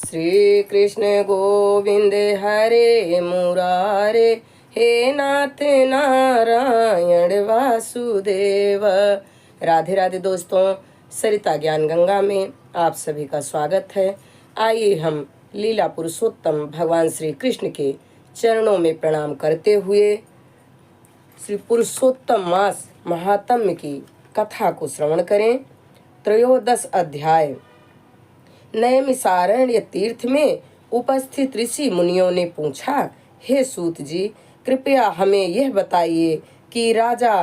श्री कृष्ण गोविंद हरे मुरारे, हे नाथ नारायण वासुदेव। राधे राधे दोस्तों, सरिता ज्ञान गंगा में आप सभी का स्वागत है। आइए हम लीला पुरुषोत्तम भगवान श्री कृष्ण के चरणों में प्रणाम करते हुए श्री पुरुषोत्तम मास महात्म्य की कथा को श्रवण करें। त्रयोदश अध्याय। नैमिषारण्य तीर्थ में उपस्थित ऋषि मुनियों ने पूछा, हे सूत जी, कृपया हमें यह बताइए कि राजा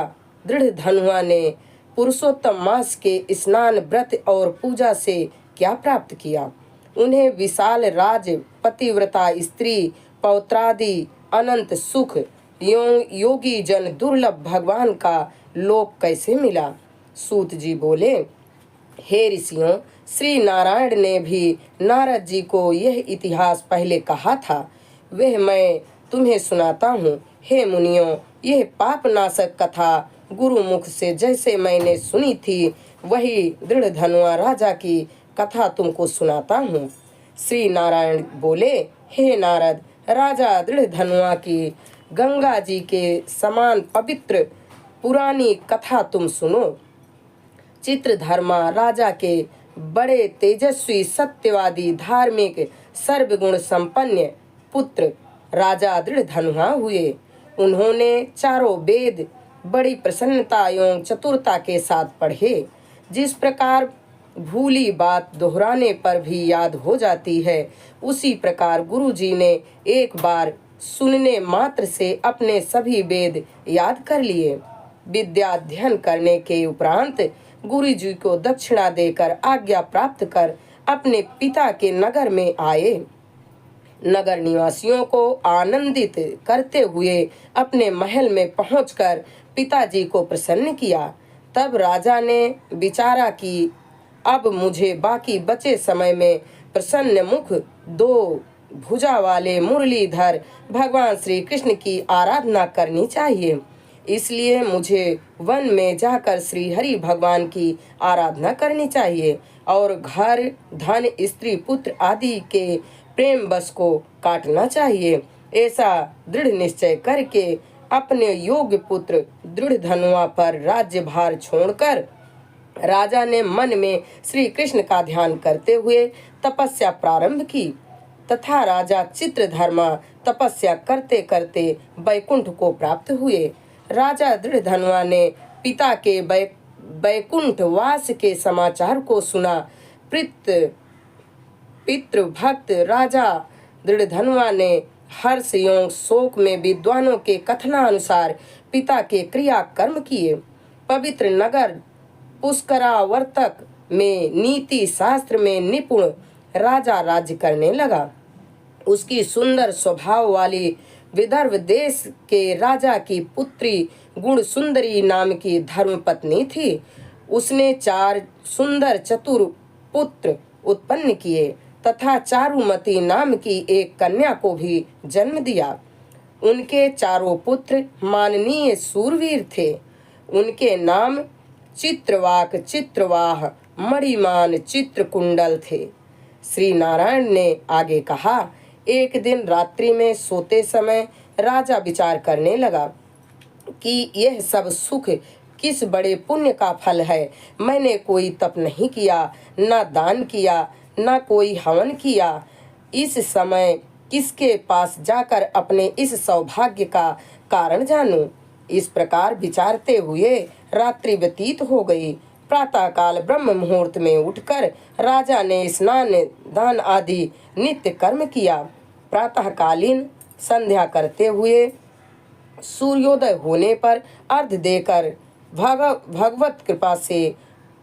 दृढ़धनुआ ने पुरुषोत्तम मास के स्नान व्रत और पूजा से क्या प्राप्त किया। उन्हें विशाल राज, पतिव्रता स्त्री, पौत्रादि, अनंत सुख, योगी जन, दुर्लभ भगवान का लोक कैसे मिला। सूत जी बोले, हे ऋषियों, श्री नारायण ने भी नारद जी को यह इतिहास पहले कहा था, वह मैं तुम्हें सुनाता हूँ। हे मुनियों, यह पापनाशक कथा गुरु मुख से जैसे मैंने सुनी थी, वही दृढ़धनुआ राजा की कथा तुमको सुनाता हूँ। श्री नारायण बोले, हे नारद, राजा दृढ़धनुआ की गंगा जी के समान पवित्र पुरानी कथा तुम सुनो। चित्रधर्मा राजा के बड़े तेजस्वी, सत्यवादी, धार्मिक, सर्वगुण संपन्न पुत्र राजा दृढ़धनुआ हुए। उन्होंने चारों वेद बड़ी प्रसन्नता एवं चतुरता के साथ पढ़े। जिस प्रकार भूली बात दोहराने पर भी याद हो जाती है, उसी प्रकार गुरुजी ने एक बार सुनने मात्र से अपने सभी वेद याद कर लिए। विद्या अध्ययन करने के उपरांत गुरु जी को दक्षिणा देकर आज्ञा प्राप्त कर अपने पिता के नगर में आए। नगर निवासियों को आनंदित करते हुए अपने महल में पहुंचकर पिताजी को प्रसन्न किया। तब राजा ने विचारा कि अब मुझे बाकी बचे समय में प्रसन्न मुख, दो भुजा वाले मुरलीधर भगवान श्री कृष्ण की आराधना करनी चाहिए। इसलिए मुझे वन में जाकर श्री हरि भगवान की आराधना करनी चाहिए और घर, धन, स्त्री, पुत्र आदि के प्रेम बस को काटना चाहिए। ऐसा दृढ़ निश्चय करके अपने योग्य पुत्र दृढ़धनुआ पर राज्यभार छोड़कर राजा ने मन में श्री कृष्ण का ध्यान करते हुए तपस्या प्रारंभ की तथा राजा चित्रधर्मा तपस्या करते करते वैकुंठ को प्राप्त हुए। राजा दृढ़धनुआ ने पिता के वैकुंठ वास के समाचार को सुना। पितृभक्त राजा दृढ़धनुआ ने हर्ष एवं शोक में विद्वानों के कथनानुसार पिता के क्रिया कर्म किए। पवित्र नगर पुष्करावर्तक में नीति शास्त्र में निपुण राजा राज्य करने लगा। उसकी सुंदर स्वभाव वाली विदर्भ देश के राजा की पुत्री गुण सुंदरी नाम की धर्मपत्नी थी। उसने 4 सुंदर चतुर पुत्र उत्पन्न किए तथा चारुमती नाम की एक कन्या को भी जन्म दिया। उनके चारों पुत्र माननीय सूरवीर थे। उनके नाम चित्रवाक, चित्रवाह, मणिमान, चित्रकुंडल थे। श्री नारायण ने आगे कहा, एक दिन रात्रि में सोते समय राजा विचार करने लगा कि यह सब सुख किस बड़े पुण्य का फल है। मैंने कोई तप नहीं किया, न दान किया, न कोई हवन किया। इस समय किसके पास जाकर अपने इस सौभाग्य का कारण जानूं। इस प्रकार विचारते हुए रात्रि व्यतीत हो गई। प्रातः काल ब्रह्म मुहूर्त में उठकर राजा ने स्नान, दान आदि नित्य कर्म किया। प्रातःकालीन संध्या करते हुए सूर्योदय होने पर अर्घ देकर भगवत कृपा से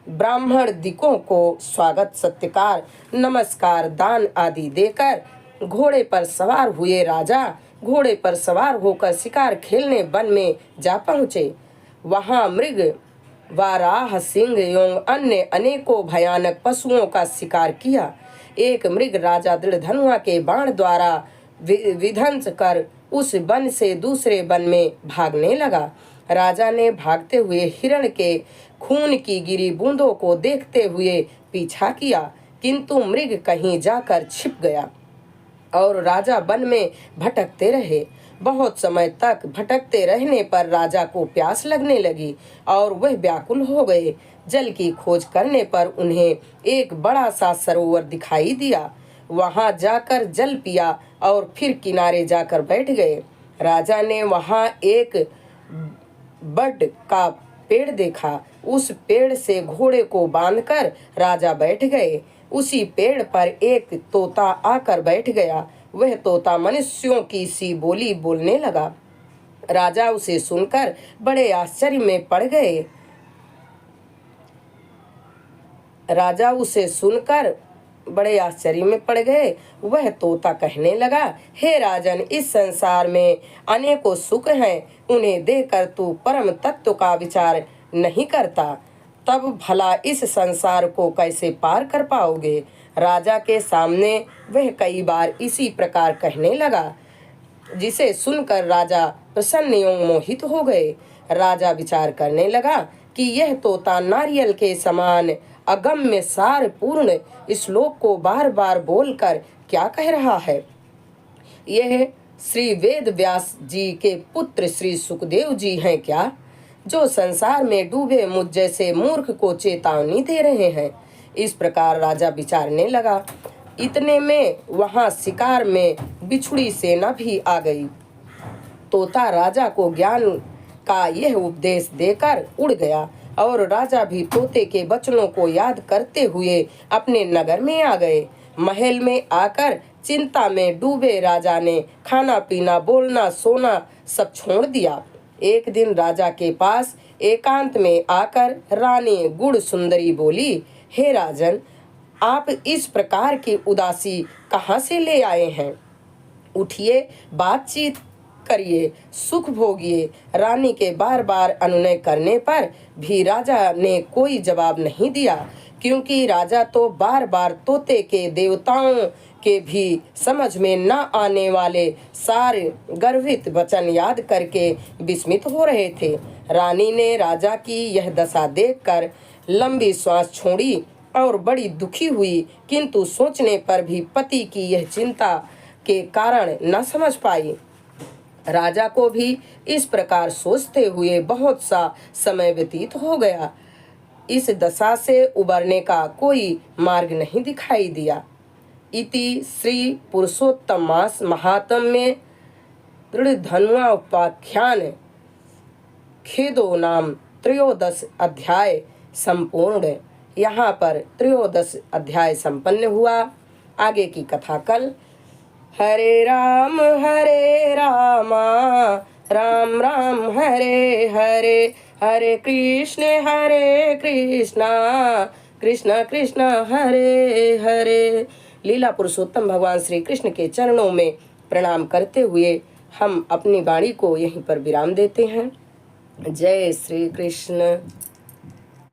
ब्राह्मण दिकों को स्वागत, सत्कार, नमस्कार, दान आदि देकर घोड़े पर सवार हुए राजा घोड़े पर सवार होकर शिकार खेलने वन में जा पहुँचे। वहाँ मृग, वाराह, सिंह एवं अन्य अनेकों भयानक पशुओं का शिकार किया। एक मृग राजा दृढ़धनुआ के बाण द्वारा विध्वंस कर उस वन से दूसरे वन में भागने लगा। राजा ने भागते हुए हिरण के खून की गिरी बूंदों को देखते हुए पीछा किया, किंतु मृग कहीं जाकर छिप गया और राजा वन में भटकते रहे। बहुत समय तक भटकते रहने पर राजा को प्यास लगने लगी और वह व्याकुल हो गए। जल की खोज करने पर उन्हें एक बड़ा सा सरोवर दिखाई दिया। वहां जाकर जल पिया और फिर किनारे जाकर बैठ गए। राजा ने वहां एक बड़ का पेड़ देखा। उस पेड़ से घोड़े को बांधकर राजा बैठ गए। उसी पेड़ पर एक तोता आकर बैठ गया। वह तोता मनुष्यों की सी बोली बोलने लगा। राजा उसे सुनकर बड़े आश्चर्य में पड़ गए। राजा उसे सुनकर बड़े आश्चर्य में पड़ गए। वह तोता कहने लगा, हे राजन, इस संसार में अनेकों सुख हैं, उन्हें देखकर तू परम तत्व का विचार नहीं करता, तब भला इस संसार को कैसे पार कर पाओगे। राजा के सामने वह कई बार इसी प्रकार कहने लगा, जिसे सुनकर राजा प्रसन्न एवं मोहित हो गए। राजा विचार करने लगा कि यह तोता नारियल के समान अगम्य सार पूर्ण श्लोक को बार बार बोलकर क्या कह रहा है। यह श्री वेद व्यास जी के पुत्र श्री सुखदेव जी हैं क्या, जो संसार में डूबे मुझ जैसे मूर्ख को चेतावनी दे रहे हैं। इस प्रकार राजा विचारने लगा। इतने में वहां शिकार में बिछुड़ी सेना भी आ गई। तोता राजा को ज्ञान का यह उपदेश देकर उड़ गया और राजा भी तोते के वचनों को याद करते हुए अपने नगर में आ गए। महल में आकर चिंता में डूबे राजा ने खाना पीना बोलना सोना सब छोड़ दिया। एक दिन राजा के पास एकांत में आकर रानी गुड़ सुंदरी बोली, हे राजन, आप इस प्रकार की उदासी कहाँ से ले आए हैं। उठिए, बातचीत करिए, सुख भोगिए। रानी के बार बार अनुनय करने पर भी राजा ने कोई जवाब नहीं दिया, क्योंकि राजा तो बार बार तोते के देवताओं के भी समझ में न आने वाले सारे गर्वित वचन याद करके विस्मित हो रहे थे। रानी ने राजा की यह दशा देखकर लंबी श्वास छोड़ी और बड़ी दुखी हुई, किंतु सोचने पर भी पति की यह चिंता के कारण न समझ पाई। राजा को भी इस प्रकार सोचते हुए बहुत सा समय व्यतीत हो गया। इस दशा से उबरने का कोई मार्ग नहीं दिखाई दिया। इति श्री पुरुषोत्तम मास महात्म्य दृढ़ धनुआ उपाख्यान खेदो नाम 13 अध्याय संपूर्ण। यहाँ पर 13 अध्याय संपन्न हुआ। आगे की कथा कल। हरे राम राम राम हरे हरे, हरे कृष्णा कृष्ण कृष्ण हरे हरे। लीला पुरुषोत्तम भगवान श्री कृष्ण के चरणों में प्रणाम करते हुए हम अपनी वाणी को यहीं पर विराम देते हैं। जय श्री कृष्ण।